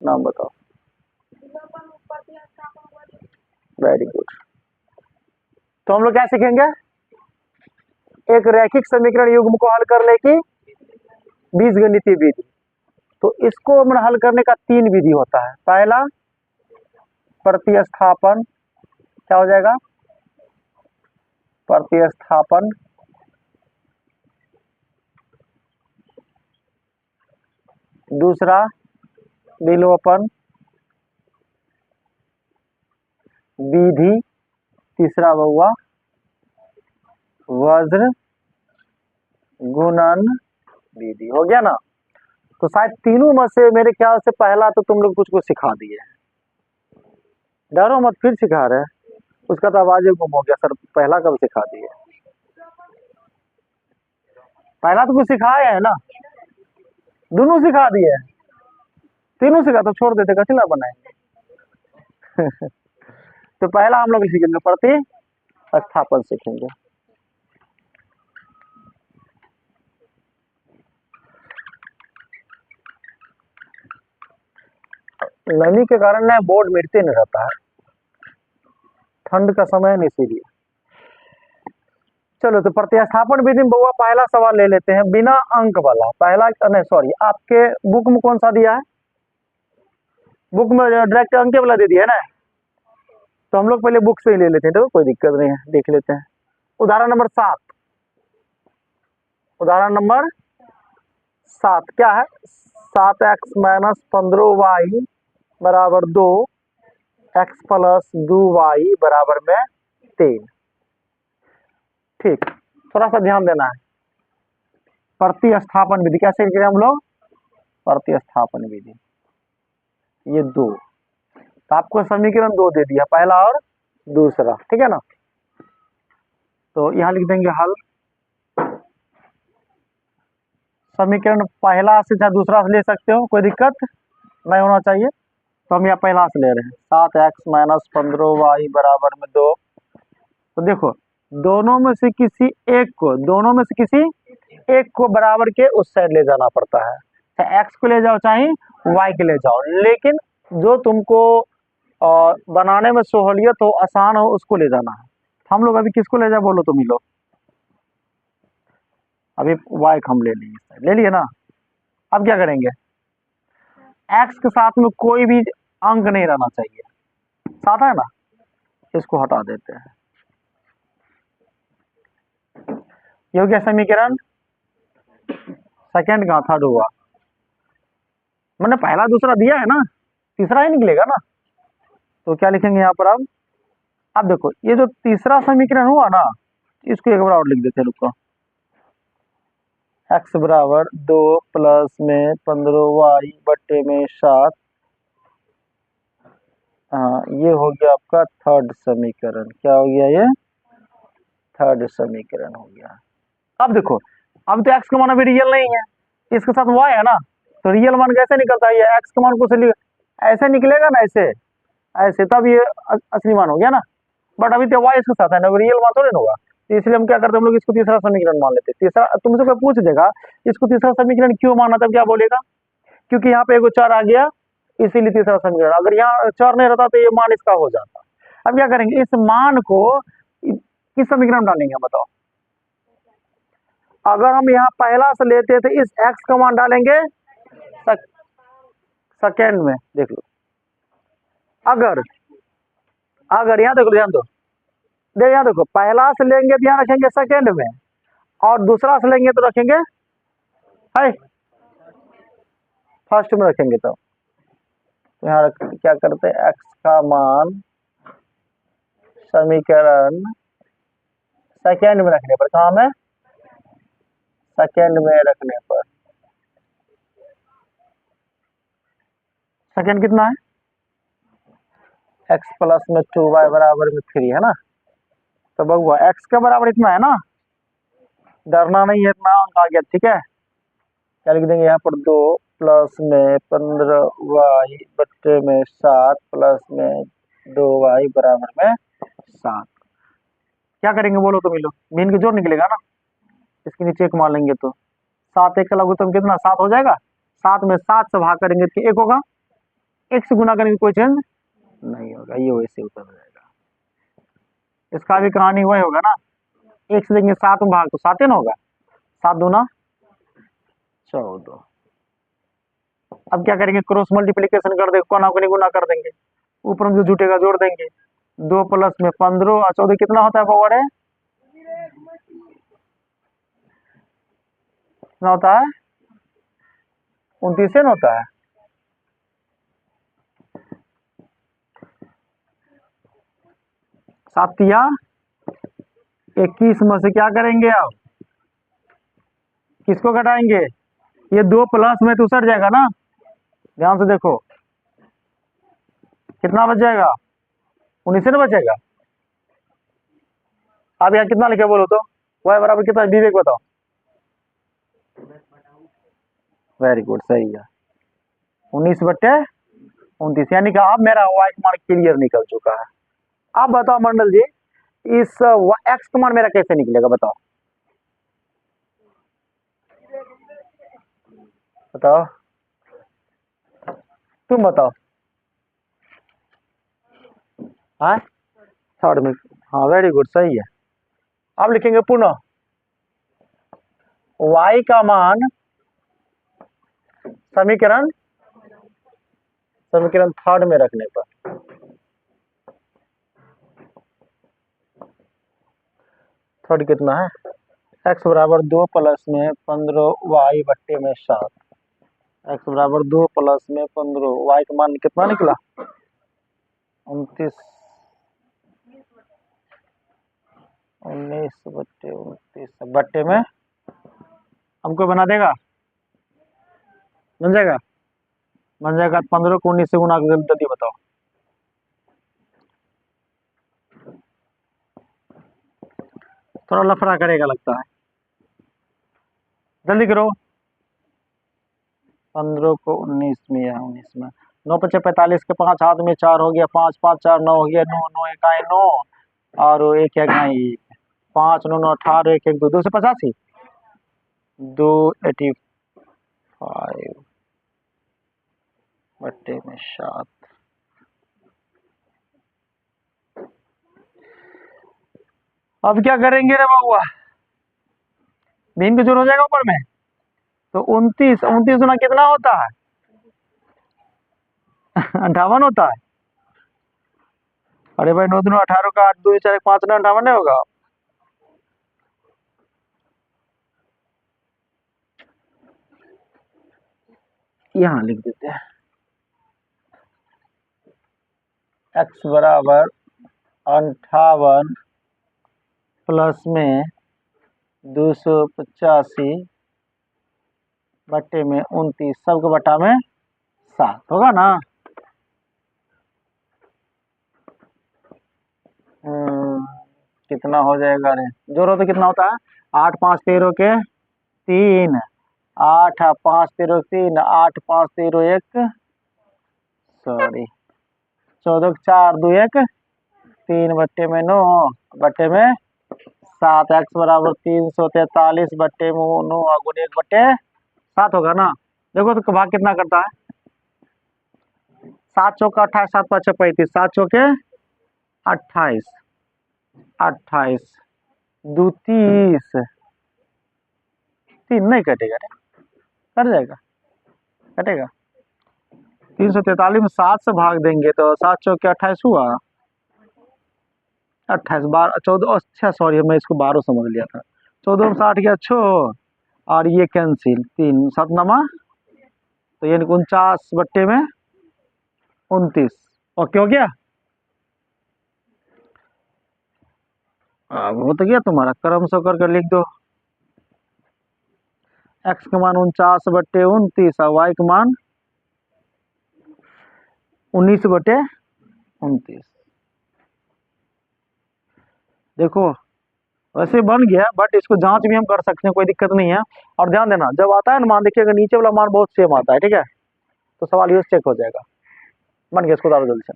नाम बताओ। Very good. तो हम लोग क्या सीखेंगे, एक रैखिक समीकरण युग्म को हल करने की बीजगणितीय विधि। तो इसको मतलब हल करने का 3 विधि होता है। पहला प्रतिस्थापन, क्या हो जाएगा, प्रतिस्थापन। दूसरा विलोपन विधि। तीसरा हुआ वज्र गुणन विधि। हो गया ना। तो शायद तीनों में से मेरे ख्याल से पहला तो तुम लोग कुछ सिखा दिए, डरो मत, फिर सिखा रहे हैं। उसका तो आवाज ही गुम हो गया सर, पहला कब सिखा दिए। पहला तो कुछ सिखाया है ना, दोनों सिखा दिए, तीनों सिखा तो छोड़ देते, कथिला बनाए। तो पहला हम लोग सीखेंगे प्रतिस्थापन सीखेंगे। नमी के कारण ना बोर्ड मिटते नहीं रहता है, ठंड का समय नहीं, इसीलिए। चलो तो प्रतिस्थापन विधि में बउआ पहला सवाल ले लेते हैं, बिना अंक वाला। पहला नहीं सॉरी, आपके बुक में कौन सा दिया है, बुक में डायरेक्ट अंक वाला दे दिया है ना। तो हम लोग पहले बुक से ही ले लेते हैं, तो कोई दिक्कत नहीं है, देख लेते हैं। उदाहरण नंबर 7, उदाहरण नंबर 7 क्या है, 7x माइनस 15y बराबर 2, x प्लस 2y बराबर में 3। ठीक, थोड़ा सा ध्यान देना है। प्रतिस्थापन विधि कैसे करें हम लोग, प्रतिस्थापन विधि, ये 2, तो आपको समीकरण 2 दे दिया, पहला और दूसरा, ठीक है ना। तो यहां लिख देंगे हल। समीकरण पहला से चाहे दूसरा से ले सकते हो, कोई दिक्कत नहीं होना चाहिए। तो हम यहाँ पहला से ले रहे हैं, 7x माइनस 15y बराबर में 2। तो देखो दोनों में से किसी एक को, दोनों में से किसी एक को बराबर के उस साइड ले जाना पड़ता है, चाहे x को ले जाओ चाहे y के ले जाओ, लेकिन जो तुमको बनाने में सहूलियत हो, आसान हो, उसको ले जाना है। हम लोग अभी किसको ले जाए बोलो तुम ही लोग, अभी y हम ले लेंगे, ले लिए ना। अब क्या करेंगे, x के साथ में कोई भी अंक नहीं रहना चाहिए, साथ है ना, इसको हटा देते हैं। ये हो गया समीकरण सेकंड का, थर्ड हुआ, मैंने पहला दूसरा दिया है ना, तीसरा ही निकलेगा ना। तो क्या लिखेंगे यहाँ पर अब देखो ये जो तीसरा समीकरण हुआ ना, इसको एक बार और लिख देते हैं, रुको। x बराबर 2 प्लस में 15y बट्टे में 7, हाँ ये हो गया आपका थर्ड समीकरण। क्या हो गया, ये थर्ड समीकरण हो गया। अब देखो, अब तो x का मान अभी रियल नहीं है, इसके साथ y है ना, तो रियल मान कैसे निकलता है, ये x का मान को ऐसे निकलेगा ना, ऐसे ऐसे, तब ये असली मान हो गया ना। बट अभी तो y इसके साथ है ना, रियल मान थोड़ी ना होगा, तो इसलिए हम क्या करते हैं, हम लोग इसको तीसरा समीकरण मान लेते हैं। तीसरा, तुमसे कोई पूछ देगा इसको तीसरा समीकरण क्यों माना, तब क्या बोलेगा, क्योंकि यहाँ पे एगो चर आ गया, इसीलिए तीसरा समीकरण। अगर यहाँ चर नहीं रहता तो ये मान इसका हो जाता। अब क्या करेंगे, इस मान को किस समीकरण में डालेंगे बताओ। अगर हम यहाँ पहला से लेते हैं तो इस x का मान डालेंगे सेकेंड में, देख लो। अगर अगर यहाँ देखो, ध्यान दो, यहाँ देखो, पहला से लेंगे तो यहाँ रखेंगे सेकेंड में, और दूसरा से लेंगे तो रखेंगे है फर्स्ट में रखेंगे। तो यहाँ क्या करते हैं, x का मान समीकरण सेकेंड में रखने पर, कहाँ में, सेकेंड में रखने पर, सेकेंड कितना है, x प्लस में 2y बराबर में 3 है ना। तो बउआ x के बराबर इतना है ना, डरना नहीं है, इतना अंक आ गया, ठीक है। क्या लिख देंगे यहाँ पर, 2 प्लस में 15y बट्टे में 7 प्लस में 2y बराबर में 7। क्या करेंगे बोलो तुम ही लोग, मीन के जोड़ निकलेगा ना, इसके नीचे एक मान लेंगे तो 7 एक का लघुत्तम कितना, 7 हो जाएगा। 7 में 7 से भाग करेंगे तो 1 होगा, एक से गुना करेंगे कोई चेंज नहीं होगा, ये वैसे उत्तर हो जाएगा। इसका भी कहानी वही होगा ना, एक से देंगे 7 में भाग तो 7 ना होगा, 7 दूना 14। अब क्या करेंगे, क्रॉस मल्टीप्लीकेशन कर देंगे, कोना को गुना कर देंगे, ऊपर में जो जुटेगा जोड़ देंगे। 2 प्लस में 15 और 14 कितना होता है पावर है, कितना होता है 29 होता है। सातिया 21 में से क्या करेंगे, अब किसको घटाएंगे, ये 2 प्लस में तो सट जाएगा ना, ध्यान से देखो कितना बच जाएगा, 19 ना बचेगा। अब यहाँ कितना लिखे बोलो तो, y बराबर कितना, विवेक बताओ। वेरी गुड, सही है 19/29, यानी कि अब मेरा y का मान क्लियर निकल चुका है। अब बताओ मंडल जी, इस x का मान मेरा कैसे निकलेगा, बताओ बताओ, तुम बताओ। हाँ थर्ड में, हाँ वेरी गुड, सही है। अब लिखेंगे पुनः y का मान, समीकरण समीकरण थर्ड में रखने पर थर्ड कितना है, x बराबर 2 प्लस में 15y बट्टे में 7, x बराबर 2 प्लस में 15, y का मान कितना निकला 29, 19/29 बट्टे में, हमको बना देगा, बन जाएगा, बन जाएगा 15 को 19 से गुना कर जल्दी बताओ। थोड़ा लफड़ा करेगा लगता है, जल्दी करो। 15 को 19 में या 19 में, 9 × 5 = 45 के 5 हाथ में 4 हो गया, 5 5 4 9 हो गया, 9 9 1 9 और 1 1 5 9 9 18 1 1 2 2 से 85 285 बट्टे में 7। अब क्या करेंगे रे बउआ, बीन का जोड़ हो जाएगा ऊपर में, तो 29 गुना कितना होता है 58 होता है। अरे भाई 9 दूनी 18 का 8 2 4 5 9 58 नहीं होगा। यहाँ लिख देते हैं x बराबर 58 प्लस में 285 बट्टे में 29, सबको बटा में 7 होगा ना। कितना हो जाएगा रे, जोड़ो तो कितना होता है, 8 5 13 के 3, 8 5 13 3, 8 5 13 1 सॉरी 14 4 2 1 3 बट्टे में 9 बट्टे में 7, x बराबर 343 बट्टे में 9 गुणे 1/7 होगा ना। देखो तो भाग कितना करता है, 7 चौका 28, 7 5 35, 7 चौके 28, 28 2 30, 3 नहीं कटेगा रे, कट जाएगा, कटेगा 343 में 7 से भाग देंगे तो 7 चौके 28 हुआ, 28 12 14, अच्छा सॉरी मैं इसको 12 समझ लिया था, 14 में 60 गया 6 और ये कैंसिल 3 7 नमा, तो ये 49 बट्टे में 29, ओके हो गया। अब हो तो गया तुम्हारा, क्रम से करके लिख दो, x का मान 49 बट्टे 29 और y का मान 19 बटे 29। देखो वैसे बन गया, बट इसको जांच भी हम कर सकते हैं, कोई दिक्कत नहीं है। और ध्यान देना जब आता है ना मान, देखिएगा नीचे वाला मान बहुत सेम आता है, ठीक है, तो सवाल ये चेक हो जाएगा। बन गया, इसको उतारो जल्दी से।